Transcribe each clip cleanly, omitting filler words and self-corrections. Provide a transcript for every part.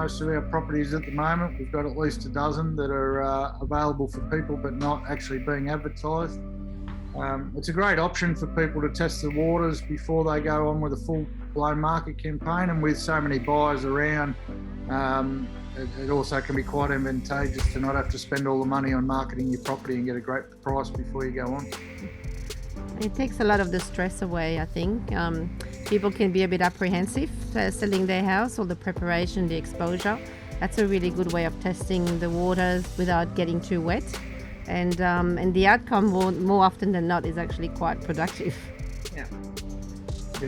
most of our properties at the moment. We've got at least a dozen that are available for people but not actually being advertised. It's a great option for people to test the waters before they go on with a full-blown market campaign, and with so many buyers around, it also can be quite advantageous to not have to spend all the money on marketing your property and get a great price before you go on. It takes a lot of the stress away, I think. People can be a bit apprehensive selling their house, all the preparation, the exposure. That's a really good way of testing the waters without getting too wet. And the outcome more often than not is actually quite productive. Yeah,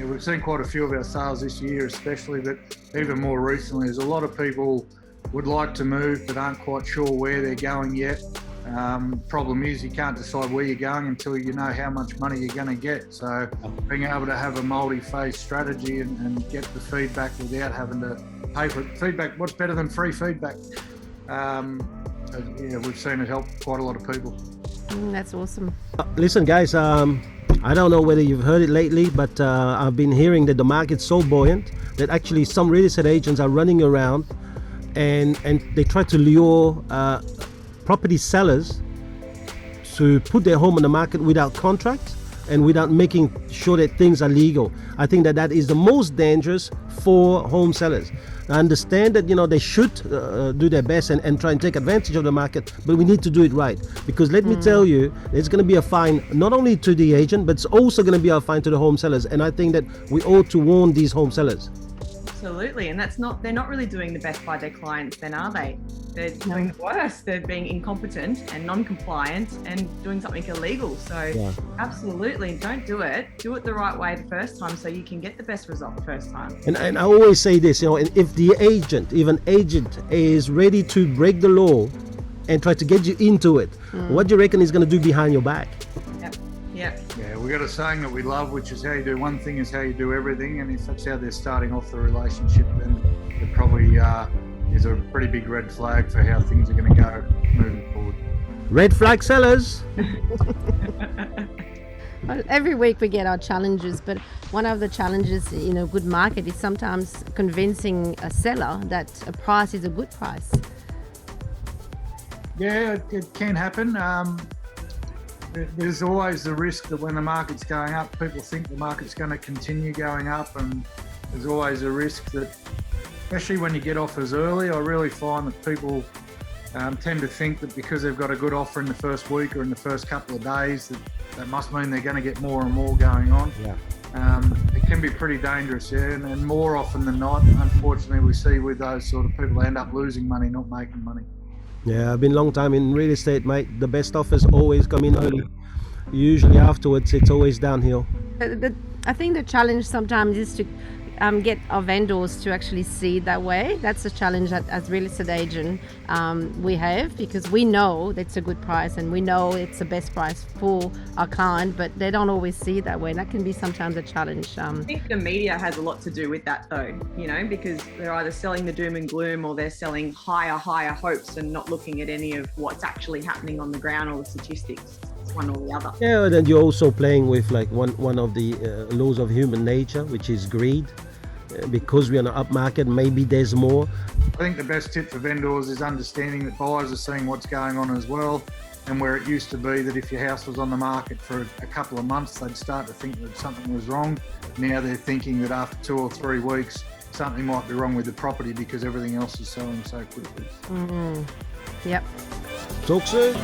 we've seen quite a few of our sales this year especially, but even more recently, there's a lot of people would like to move but aren't quite sure where they're going yet. Problem is you can't decide where you're going until you know how much money you're going to get. So being able to have a multi-phase strategy and get the feedback without having to pay for it. Feedback, what's better than free feedback? Yeah, we've seen it help quite a lot of people. That's awesome. Listen guys, I don't know whether you've heard it lately, but I've been hearing that the market's so buoyant that actually some real estate agents are running around and they try to lure property sellers to put their home on the market without contract and without making sure that things are legal. I think that is the most dangerous for home sellers. I understand that they should do their best and try and take advantage of the market, but we need to do it right, because let me tell you, it's going to be a fine not only to the agent, but it's also going to be a fine to the home sellers, and I think that we ought to warn these home sellers. Absolutely, and they're not really doing the best by their clients then, are they? They're doing the worst. They're being incompetent and non-compliant and doing something illegal. So absolutely, don't do it. Do it the right way the first time so you can get the best result the first time. And I always say this, if the agent is ready to break the law and try to get you into it, what do you reckon he's going to do behind your back? Yeah, we've got a saying that we love, which is how you do one thing is how you do everything. And if that's how they're starting off the relationship, then it probably is a pretty big red flag for how things are going to go moving forward. Red flag sellers. Well, every week we get our challenges, but one of the challenges in a good market is sometimes convincing a seller that a price is a good price. Yeah, it can happen. There's always the risk that when the market's going up, people think the market's going to continue going up, and there's always a risk that, especially when you get offers early, I really find that people tend to think that because they've got a good offer in the first week or in the first couple of days, that must mean they're going to get more and more going on. It can be pretty dangerous, and more often than not, unfortunately, we see with those sort of people, they end up losing money, not making money. Yeah, I've been a long time in real estate, mate. The best offers always come in early. Usually afterwards, it's always downhill. I think the challenge sometimes is to get our vendors to actually see it that way. That's a challenge that as real estate agent we have, because we know that's a good price and we know it's the best price for our client, but they don't always see it that way. That can be sometimes a challenge. I think the media has a lot to do with that though, because they're either selling the doom and gloom or they're selling higher hopes and not looking at any of what's actually happening on the ground or the statistics. It's one or the other. Yeah, and then you're also playing with like one of the laws of human nature, which is greed. Because we're in an up market, maybe there's more. I think the best tip for vendors is understanding that buyers are seeing what's going on as well, and where it used to be that if your house was on the market for a couple of months, they'd start to think that something was wrong. Now they're thinking that after 2 or 3 weeks, something might be wrong with the property because everything else is selling so quickly. Yep. Talk soon.